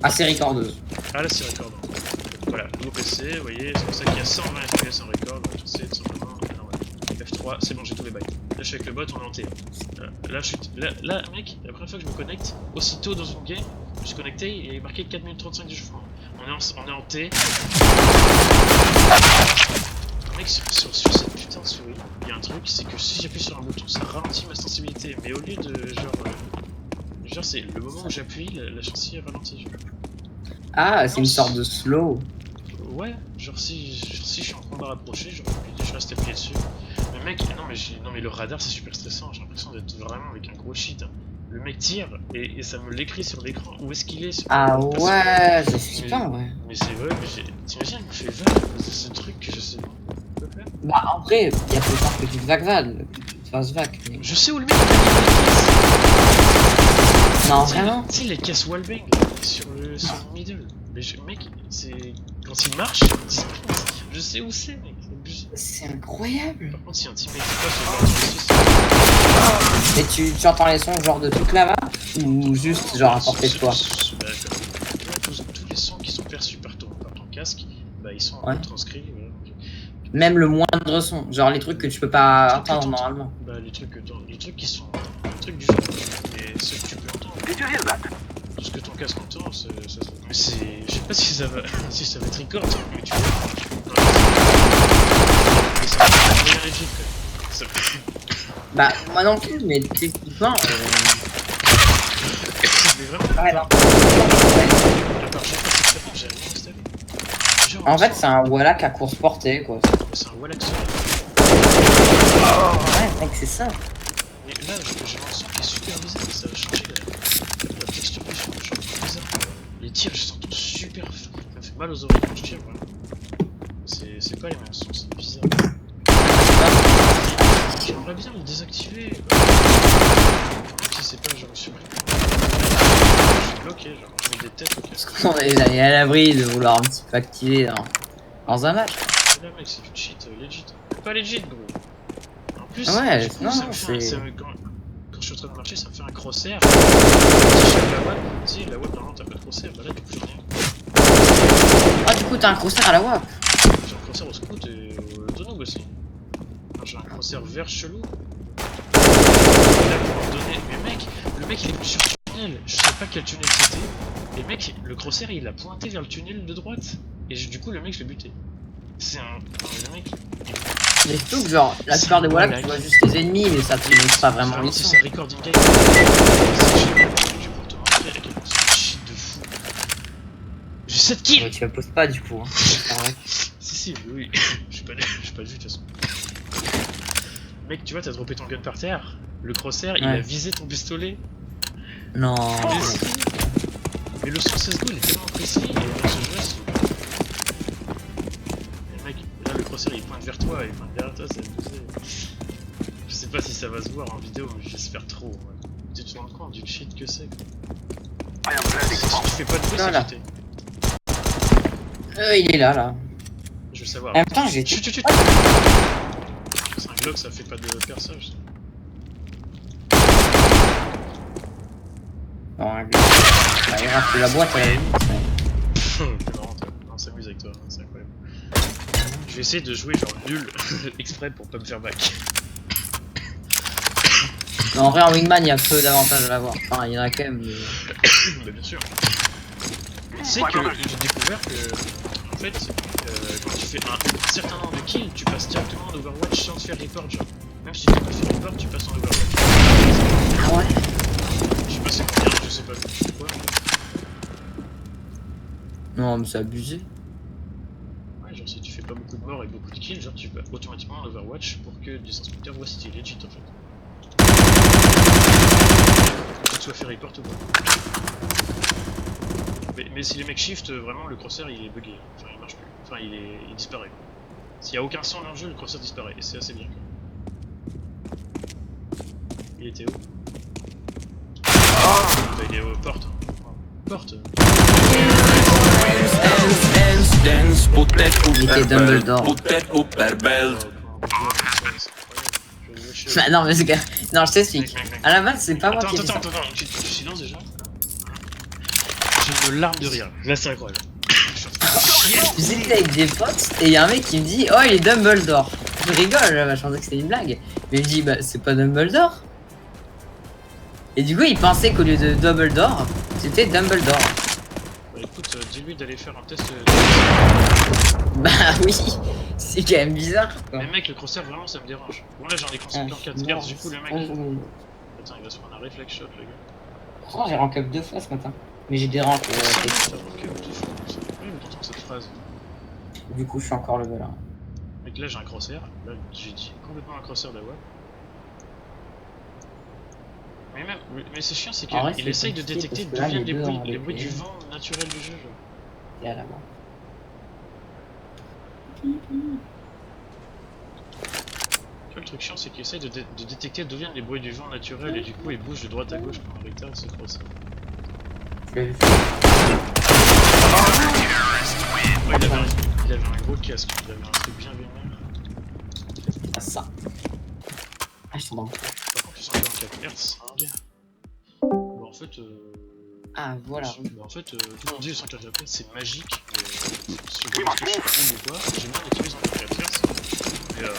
Ah, c'est recordeuse. Ah là c'est record. Voilà, nouveau PC, vous voyez, c'est pour ça qu'il y a 120 FPS en record, donc c'est tout simplement normal. F3, c'est bon, j'ai tous les bails. Là je suis avec le bot, on est en T. Là, mec, la première fois que je me connecte, aussitôt dans une game, je suis connecté et il est marqué 4 minutes 35 d'échauffement. On est en T. Mec, sur cette putain de souris, il y a un truc, c'est que si j'appuie sur un bouton, ça ralentit ma sensibilité, mais au lieu de genre c'est le moment où j'appuie, la chantier ralentit. Genre. Ah, c'est une sorte de slow. Ouais, genre si je suis en combat rapproché, je reste appuyé dessus. Mais mec, non mais le radar c'est super stressant, j'ai l'impression d'être vraiment avec un gros shit. Hein. Le mec tire et ça me l'écrit sur l'écran. Où est-ce qu'il est sur Ah ouais, je suis pas, ouais. Mais c'est vrai, mais t'imagines, il me fait 20 de ce truc que je sais pas faire. Bah en vrai, il y a peut-être que tu te fasses vac. Mais... Je sais où le mec il non, vraiment. Tu sais les caisses wallbang sur le middle. Mais mec, c'est quand il marche, je sais où c'est mec. C'est incroyable. Par contre, si un teammate passe, mais tu entends les sons genre de toute là-bas ou juste genre à portée de toi? Tous les sons qui sont perçus par ton casque, bah ils sont retranscrits. Même le moindre son, genre les trucs que tu peux pas entendre normalement. Bah les trucs qui sont les trucs du jeu. Et ceux que tu peux entendre. Tout ce que ton casque entend, ça mais c'est. Je sais pas si ça va être record, mais tu vois. Mais ça va être legit quoi. Bah moi non plus, mais techniquement. Mais vraiment. Ouais, non. J'ai rien installé. En fait, c'est un Wallach à course portée quoi. C'est un Wallach seul. Ouais, mec, c'est ça. Mais là, j'ai un son qui est super bizarre, ça a changé la texture du son, change bizarre. Les tirs, je s'entends super fort, ça me fait mal aux oreilles quand je tire, voilà. C'est pas les mêmes sons, c'est bizarre. J'aimerais bien le désactiver. Si c'est pas, genre, je suis bloqué, genre, je mets des têtes, ok. Parce qu'on est jamais à l'abri de vouloir un petit peu activer dans un match. Là, mec, c'est du cheat legit. Pas legit, gros. En plus, ouais, du coup, non, ça me c'est... fait quand je suis en train de marcher, ça me fait un crosshair. Si je suis la web, si la web normalement t'as pas de crosshair, bah là du coup j'en ai un. Ah, du coup t'as un crosshair à la WAP. J'ai un crosshair au scout et au Zonog aussi. Enfin, j'ai un crosshair vert chelou. Et là pour me donner. Mais mec, le mec il est venu sur le tunnel, je sais pas quel tunnel c'était. Et mec, le crosshair il a pointé vers le tunnel de droite. Et du coup le mec je l'ai buté. C'est un. Le mec. Mais surtout que genre, la plupart des Wallach tu vois juste les ennemis mais ça te montre pas vraiment les si sons. c'est recording game, c'est pour te montrer à quel point c'est un shit de fou. J'ai 7 kills. Ouais, tu la poses pas du coup. Hein. Si, oui. J'ai pas vu de toute façon. Mec, tu vois, t'as droppé ton gun par terre. Le crosshair, il a visé ton pistolet. Non. Mais le son CSGO, il est tellement précis. Et dans ce jeu, mec, là, le crosshair, il pointe vers toi. Il pointe derrière toi, c'est abusé. Je sais pas si ça va se voir en vidéo, mais j'espère trop. Ouais. Tu te rends compte du shit que c'est. Si tu fais pas de bruit, c'est cheaté. Il est là. Je veux savoir. En même temps, j'ai... Chut. C'est un Glock, ça fait pas de perçage. Non, il rate la boîte à la limite. C'est marrant, toi. On s'amuse avec toi, c'est incroyable. Je vais essayer de jouer genre nul, exprès pour pas me faire back. Non, en vrai, en Wingman, il y a peu d'avantages à l'avoir. Enfin, il y en a quand même. Mais... bah, bien sûr. Tu sais que j'ai découvert que, en fait, quand tu fais un certain nombre de kills, tu passes directement en Overwatch sans te faire report, genre. Même si tu t'es pas fait report, tu passes en Overwatch. Ah ouais. Je sais pas c'est combien, je sais pas quoi. Non, mais c'est abusé. Ouais, genre si tu fais pas beaucoup de morts et beaucoup de kills, genre tu vas automatiquement en Overwatch pour que des inspecteurs voient si t'es legit en fait. Que tu te sois fait report ou pas. Mais si les mecs shift, vraiment le crosshair il est bugué. Enfin il marche plus. Enfin il disparaît. S'il y a aucun son dans le jeu, le crosshair disparaît. Et c'est assez bien quoi. Il était où? Bah, il est aux portes. Porte. Il était Dumbledore. Bah non mais c'est que... Non je t'explique. À la base c'est pas moi qui ai fait ça. Attends, tu silences déjà? je me larme de rire. Là, c'est incroyable. J'étais avec des potes et y'a un mec qui me dit oh il est Dumbledore. Je rigole, bah, je pensais que c'était une blague. Mais il me dit bah c'est pas Dumbledore. Et du coup il pensait qu'au lieu de Dumbledore, c'était Dumbledore. Bah écoute, dis-lui d'aller faire un test. Bah oui, c'est quand même bizarre quoi. Mais mec, le crosshair vraiment ça me dérange. Bon là j'en ai concentré en 4 cartes, du coup le mec. Attends, il va se prendre un reflex shot le gars. Franchement j'ai rank up 2 fois ce matin. Mais j'ai des ranks. Ça rank up 2 fois. C'est incroyable d'entendre cette phrase. Du coup je suis encore level 1. Mec là j'ai un crosshair, là j'ai dit complètement un crosshair d'avoir. Mais même, mais c'est chiant, c'est qu'il essaye de détecter d'où viennent les bruits du vent naturel du jeu. Genre. Et à la main. Tu vois, le truc chiant, c'est qu'il essaye de détecter d'où viennent les bruits du vent naturel et du coup il bouge de droite à gauche comme un retard, c'est crosshair. Ouais, il avait un gros casque, il avait un truc bien vénère. ah, ça. Ah, je t'en Par contre, ils sont encore en 4 Hz, hein, gars. Bon, en fait, Ah, voilà. Bah, en fait, tout le monde dit le 104 Hz, c'est magique. Si vous voulez que je suis ou quoi, j'aime bien utiliser en 4 Hz. Mais je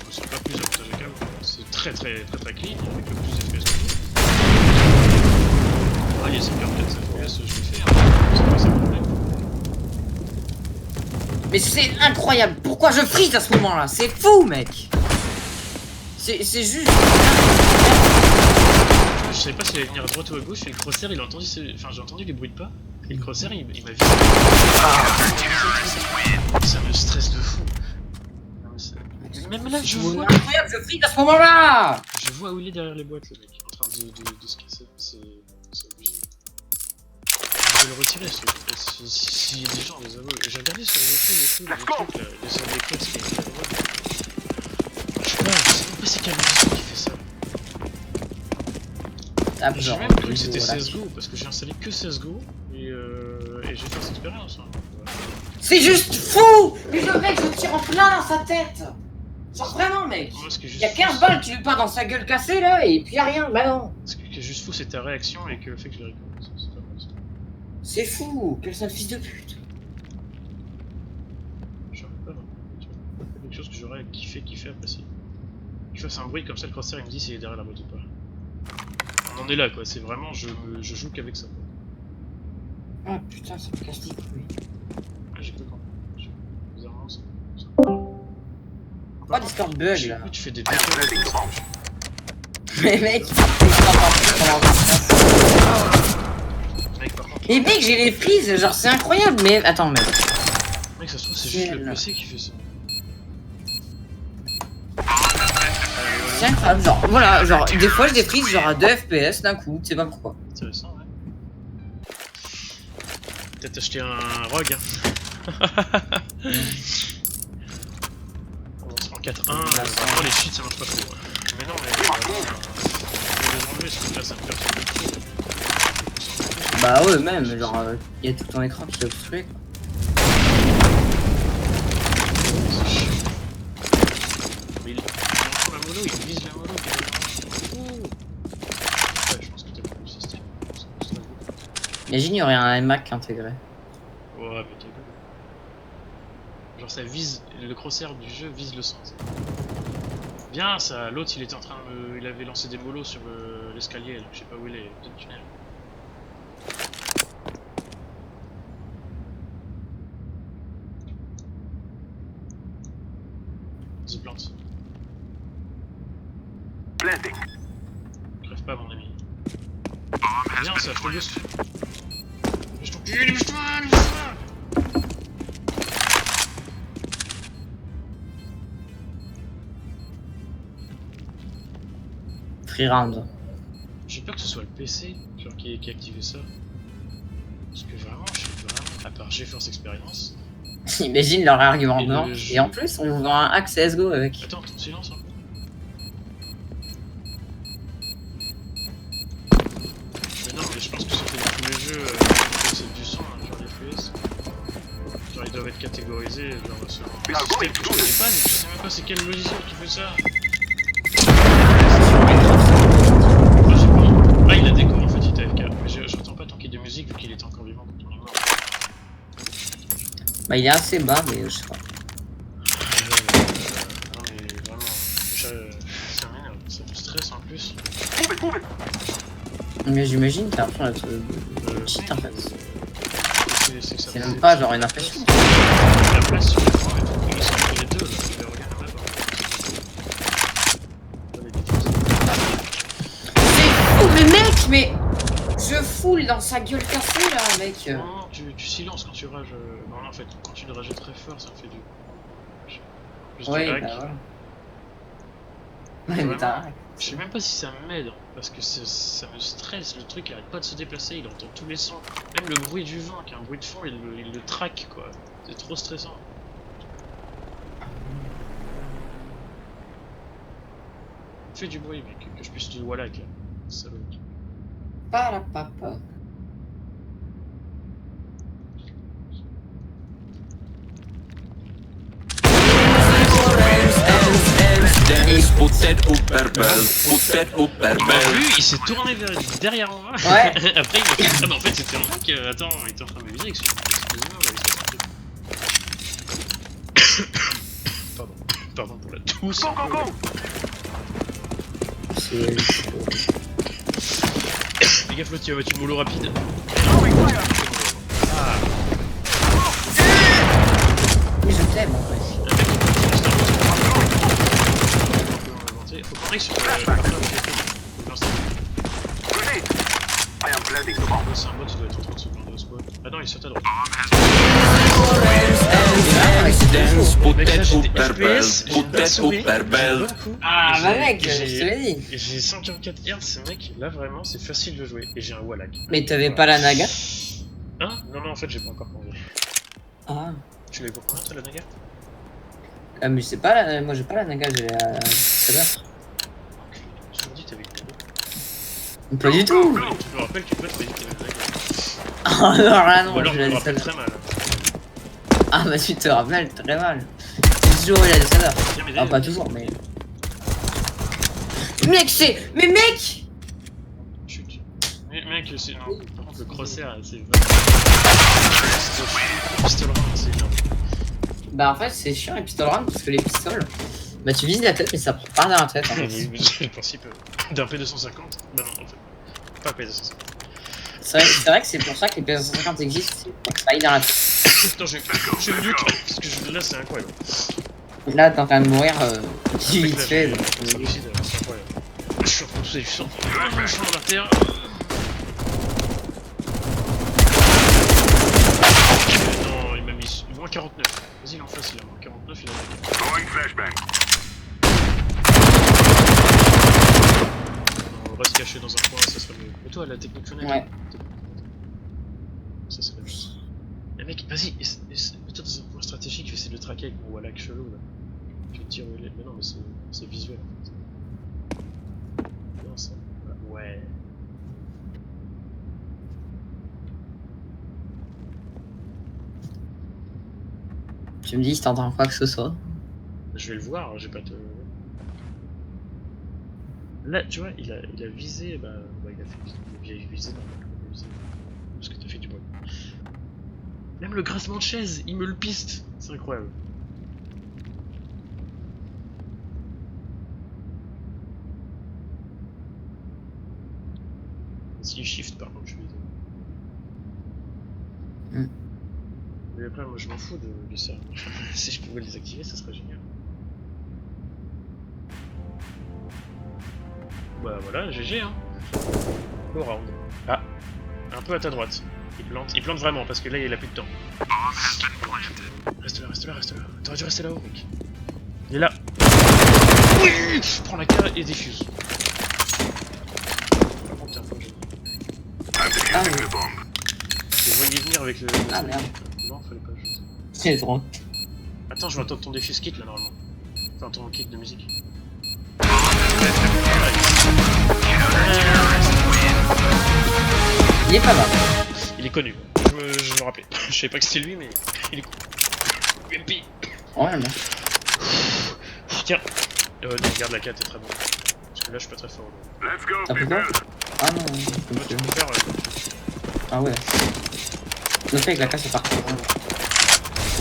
me sens pas plus avantageux qu'à vous. C'est très clean, avec le plus d'FPS que j'ai. Ah, les 104 FPS, je l'ai fait, hein. C'est pas ça le problème. Mais c'est incroyable. Pourquoi je freeze à ce moment-là? C'est fou, mec. C'est juste. Je savais pas s'il allait venir à droite ou à gauche et le crosshair il a entendu enfin j'ai entendu les bruits de pas et le crosshair il m'a visé. Ça me stresse de fou. Même là je vois. Incroyable, je freeze à ce moment-là. Je vois où il est derrière les boîtes le mec en train de se casser. C'est obligé. Je vais le retirer ce truc. S'il y a des gens des aveux. J'ai regardé sur YouTube les trucs là, les sortes des codes qui est à droite. Je sais pas c'est quel logiciel qui fait ça. Ah, J'ai genre, même cru que c'était CSGO parce que j'ai installé que CSGO et j'ai fait cette expérience. Hein. C'est juste fou. Mais le mec je tire en plein dans sa tête. Genre vraiment mec. Y'a 15 balles qui lui part dans sa gueule cassée là et puis y'a rien, bah non. Ce qui est juste fou c'est ta réaction et que le fait que je l'ai récupéré. C'est fou, quel sale fils de pute. Je sais pas, quelque chose que j'aurais kiffé apprécier. Qu'il fasse un bruit comme ça, le crosshair il me dit s'il est derrière la boîte ou pas. On en est là quoi, c'est vraiment je joue qu'avec ça. Quoi. Ah putain, ça me casse les couilles. Ah j'ai pas compris. Bizarrement ça. Pourquoi Discord bug là? Tu fais des défauts. Mais mec, Mec par contre. et mec j'ai les frises, genre c'est incroyable mais attends mec. Mec ça se trouve c'est juste le PC qui fait ça. C'est incroyable, genre voilà, genre des fois je défrise genre à 2 FPS d'un coup, tu sais pas pourquoi. Intéressant ouais. Peut-être acheter un rogue hein. On se prend 4-1, vraiment les cheats ça marche pas trop. Ouais. Mais non mais je vais les enlever ce truc là ça me perturbe. Bah ouais même, genre y a tout ton écran qui est obstrué quoi. Mais il prend la mono, il vise la mono qui est ouais, je pense que t'as pas le système. Imagine y aurait un Mac intégré. Ouais mais t'es cool. Genre ça vise, le crosshair du jeu vise le centre. Bien ça, l'autre il était en train de... Il avait lancé des molos sur l'escalier, je sais pas où il est, peut-être tunnel. Vas-y plante. Crève pas mon ami. Viens ça, je te boost. Je t'en cul, bouge-toi. Free round. J'ai peur que ce soit le PC genre, qui a activé ça. Parce que vraiment, je suis vraiment, à part GeForce Experience. Imagine leur argument Et de vente. Et en plus, on vous vend un hack CSGO avec. Attends, silence un peu. Mais non, mais je pense que c'est fait tous les jeux, c'est du son, hein, genre les FPS. Genre ils doivent être catégorisés, genre sur un système que je connais pas, mais je sais même pas c'est quel logiciel qui fait ça. Ah, il a déco en fait, il est AFK. Mais j'entends pas tant qu'il y a de musique. musique vu qu'il était encore vivant quand on est mort. Bah, il est assez bas, mais je sais pas. Non mais vraiment, déjà, ça m'énerve, ça me stresse en plus. Mais j'imagine, t'as l'impression d'être cheat en fait. C'est même C'est pas genre une impression. la place sur l'écran et tout, ils sont entre les deux, là. Je les regarde là-bas. C'est fou, mais mec, mais je foule dans sa gueule cassée là, mec. Non, tu silences quand tu rages. Non, en fait, quand tu rages très fort, ça me fait du. Juste du Ouais, hack. bah voilà. Ouais, mais t'as. Je sais même pas si ça m'aide, parce que ça me stresse, le truc il arrête pas de se déplacer, il entend tous les sons. Même le bruit du vent, qui est un bruit de fond, il le traque quoi. C'est trop stressant. Fais du bruit mec, que je puisse te wallach là. Salaud. Pas la papa. Lui, il s'est tourné derrière moi. Ouais. Après, il m'a fait. Ah, bah en fait, c'était un mec. Attends, il était en train de me viser avec son. Pardon. Pardon pour la tousse. Fais gaffe, l'autre, il va mettre une mollo rapide. Ah. Oui, je t'aime en fait. Faut qu'on aille sur le. C'est un bot, il doit être en train de se prendre de spawn. Ah non, il est sur ta droite. Mec, là j'étais FPS, j'ai une bonne souris, j'ai un bon coup. Ah Et bah j'ai- mec, et je j'ai- te l'ai dit. Et j'ai 144 Hz, mec, là vraiment c'est facile de jouer. Et j'ai un wallach. Mais t'avais pas la naga? Hein? Non, non, en fait j'ai pas encore convié. Ah. Tu l'avais pour combien toi la naga? Ah mais je sais pas, moi j'ai pas la naga, j'ai la... C'est bien. J'ai toujours dit que t'avais une naga. Pas du tout. Ouais, tu me rappelles que toi t'avais dit que t'avais une naga. Ah non, là Ou non, alors je je me l'ai rappelle dit très mal. Ah bah tu te rappelles très mal. J'ai toujours eu la Desada. Viens m'aider. Ah pas toujours, mais... Mec, c'est... Mais mec! Chut. Mais mec, c'est. Non, par contre le crosshair c'est. Pistol round, c'est énorme. Bah en fait c'est chiant les pistoles round parce que les pistoles... Bah tu vises la tête mais ça prend pas dans la tête en fait. C'est le principe d'un P250. Bah non, en fait. Pas P250. C'est vrai que c'est pour ça que les PS150 existent, c'est pour que ça aille dans la tête. Putain, j'ai le mute parce que là c'est incroyable. Là t'es en train de mourir vite Là, fait. c'est incroyable. Je suis en train de pousser du sang. Je suis en artère. Non, il m'a mis moins 49. Vas-y, il est en face, il a moins 49, il a on va se cacher dans un coin, ça serait mieux. Et toi, la technique fenêtre? Ouais. Ça serait mieux. Mais mec, vas-y, mets-toi dans un point stratégique, je vais essayer de le traquer avec mon wallach chelou là. Je vais te dire où il est. Mais non, mais c'est visuel en fait. Non, ça. Ouais. Tu me dis si t'entends quoi que ce soit. Je vais le voir, j'ai pas te. Là, tu vois, il a visé, bah il a fait il a visé dans le visé. Parce que t'as fait du bruit. Même le grincement de chaise, il me le piste, c'est incroyable. Si shift par contre, je suis désolé. Mais après, moi je m'en fous de ça. Si je pouvais les activer, ça serait génial. Bah voilà, GG hein. Go round. Ah, un peu à ta droite. Il plante vraiment parce que là il a plus de temps. Reste là, reste là, reste là. T'aurais dû rester là-haut, mec. Il est là. Oui, prends la carte et défuse. Par contre, t'es un peu gêné. Ah oui. Je voyais venir avec le. Ah merde. Non, fallait pas le jeter. C'est trop. Attends, je vais attendre ton défuse kit là normalement. Enfin, ton kit de musique. Il est pas mal. Il est connu. Je me rappelais. Je savais pas que c'était lui, mais il est cool. UMP. Ouais, non. Tiens. Non, garde la 4, t'es très bon. Parce que là, je suis pas très fort. T'as pris quoi? Ah non. Tu peux faire. Ah ouais. Le fait que la casse est partout.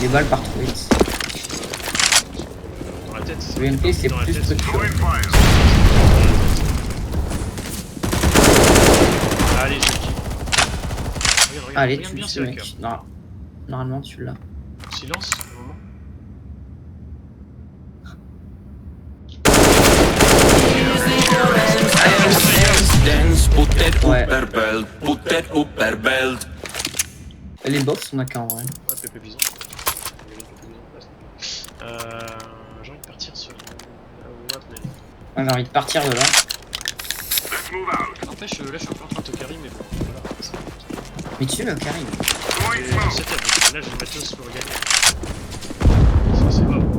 Les balles partent trop vite. Dans la tête. Le MP c'est Dans la plus tête. structuré. Allez, je kill. Regarde, Allez, regarde tu bien le si sais la mec. Non. Normalement tu l'as. Silence, un moment. Dance, put that Ouais. upper belt, put that upper belt. Les boss on a qu'un en vrai. Ouais, Pépé Bison. Il y avait Pépé Bison en place. J'ai envie de partir sur What, mais. Ouais, j'ai envie de partir de là. N'empêche, là je suis un peu en train de te carry, mais bon, voilà. Mais tu le Karim. Et là j'ai le matos pour gagner. Ça c'est pas bon.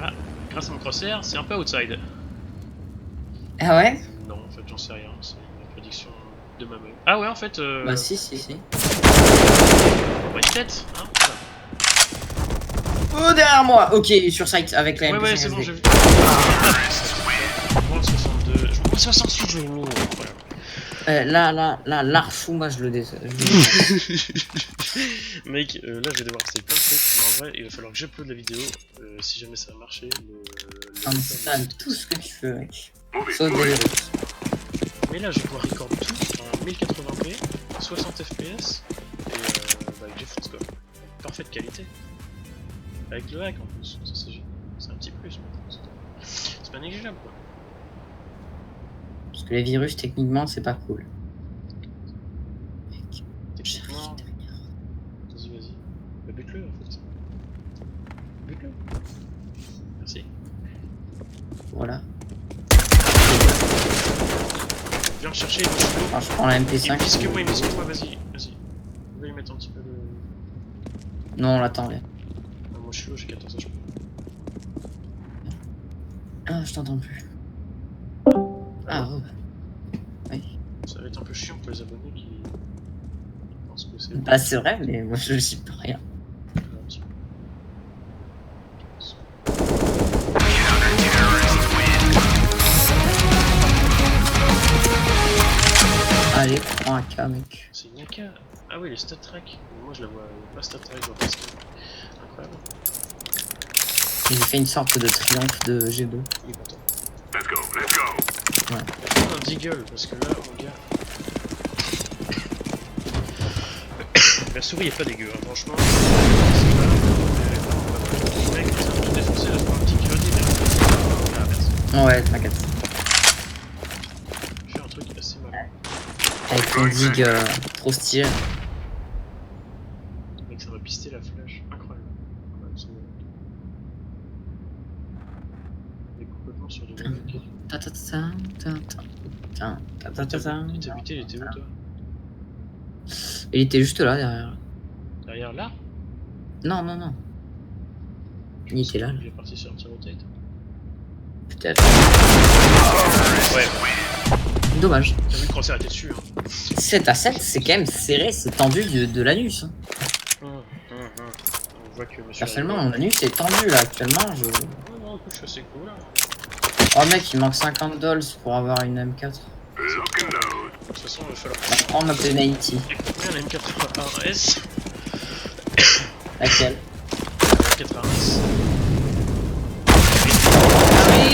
Ah, grâce à mon crosshair, c'est un peu outside. Ah ouais? Non, en fait j'en sais rien, c'est une prédiction de ma meuf. Ah ouais, en fait. Bah si. Bah, une tête, hein. Oh derrière moi. Ok, sur site avec la MP5 Ouais, c'est bon, SD. j'ai vu. Moins 62, moins 68, je l'ai. Là, l'archou, moi je le déteste. Mec, là je vais devoir essayer plein de trucs, mais en vrai il va falloir que j'upload la vidéo, si jamais ça va marcher. Installe tout ce que tu veux, mec. Sauf des virus. Mais là je vais pouvoir record tout en 1080p, 60 fps, et avec GeForce quoi. Parfaite qualité. Avec le hack en plus, ça c'est génial. C'est un petit plus maintenant. C'est pas négligeable quoi. Parce que les virus, techniquement, c'est pas cool. Mec, Techniquement. Vas-y. Bah, bute-le en fait. Bute-le. Merci. voilà. Viens le chercher, il me chute. Alors, je prends la Il MP5. me bisque moi, vas-y. On va lui mettre un petit peu de. Non, on l'attend, viens. Ah, moi je suis low, j'ai 14 HP. Ah, je t'entends plus. Ah, oh. Oui. Ça va être un peu chiant pour les abonnés qui pensent que c'est. Bah, c'est vrai, mais moi je sais pas rien. Allez, prends un K, mec. C'est une Naka. Ah oui, les stat track. Moi je la vois pas stat track, je vois pas skill. Incroyable. J'ai fait une sorte de triomphe de G2. Il est content. Let's go. Ouais. Prends un deagle parce que là, mon gars. La souris est pas dégueu, hein. Franchement. Mec, ça va tout défoncer là, je prends un petit kilodé. Ah, merci. Ouais, t'inquiète. Je fais un truc assez mal. Avec ton dig trop stylé. Mec, ça va pister la flash. Incroyable. C'est bon. On est complètement sur du mec. Il t'a buté, il était où toi? Il était juste là, derrière. Derrière là? Non. Il était là. Il est parti sur un petit rotate. Peut-être. Ouais, Dommage. t'as vu le crosshair était dessus. Hein. 7 à 7, c'est quand même serré, c'est tendu de l'anus. Hein. On voit que monsieur. Personnellement, mon anus est tendu là actuellement. Je... Non, écoute, je suis assez cool là. Oh mec, il manque 50 dollars pour avoir une M4. Look and load. De toute façon, il va falloir. Je prends ma P90. Et combien la M81S? Laquelle? La M81S.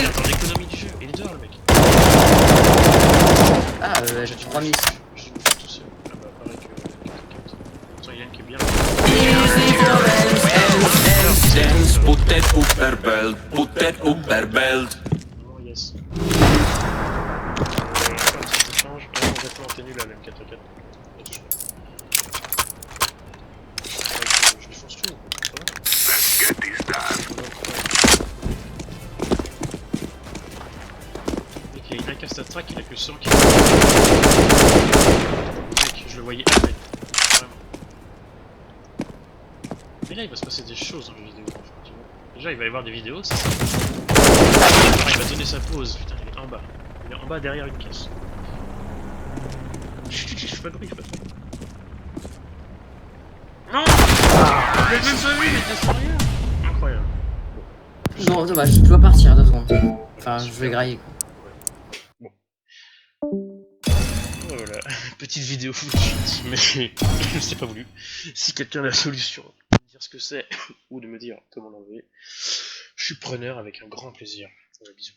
Attends, l'économie du jeu, il est dehors le mec. Ah, j'ai 3000. Je vais le faire tout seul. Ah bah, pareil que quelqu'un. Attends, Yann qui est bien. Dance, put that upper belt, put that upper belt. Oh yes. Partie d'échange. Honnêtement, t'es nul à la M4A4. Ne touche pas. C'est vrai que je défonce tout. Ça va. Let's get this done. Mec, il y a une AK stat track, il a que 100 kills. Mec, je le voyais à peine. Vraiment. Mais là, il va se passer des choses dans les vidéos. Enfin, tu vois. Déjà, il va y avoir des vidéos, c'est ça. Il va donner sa pause. Putain, il est en bas. Il est en bas derrière une caisse. Je fais pas de bruit, je fais pas de bruit. Non! Je l'ai même pas vu, il était sérieux! Incroyable. Non, dommage, je dois partir 2 secondes. Enfin, je vais grailler quoi. Voilà, petite vidéo mais c'est pas voulu. Si quelqu'un a la solution, de me dire ce que c'est, ou de me dire comment l'enlever, je suis preneur avec un grand plaisir. Bisous.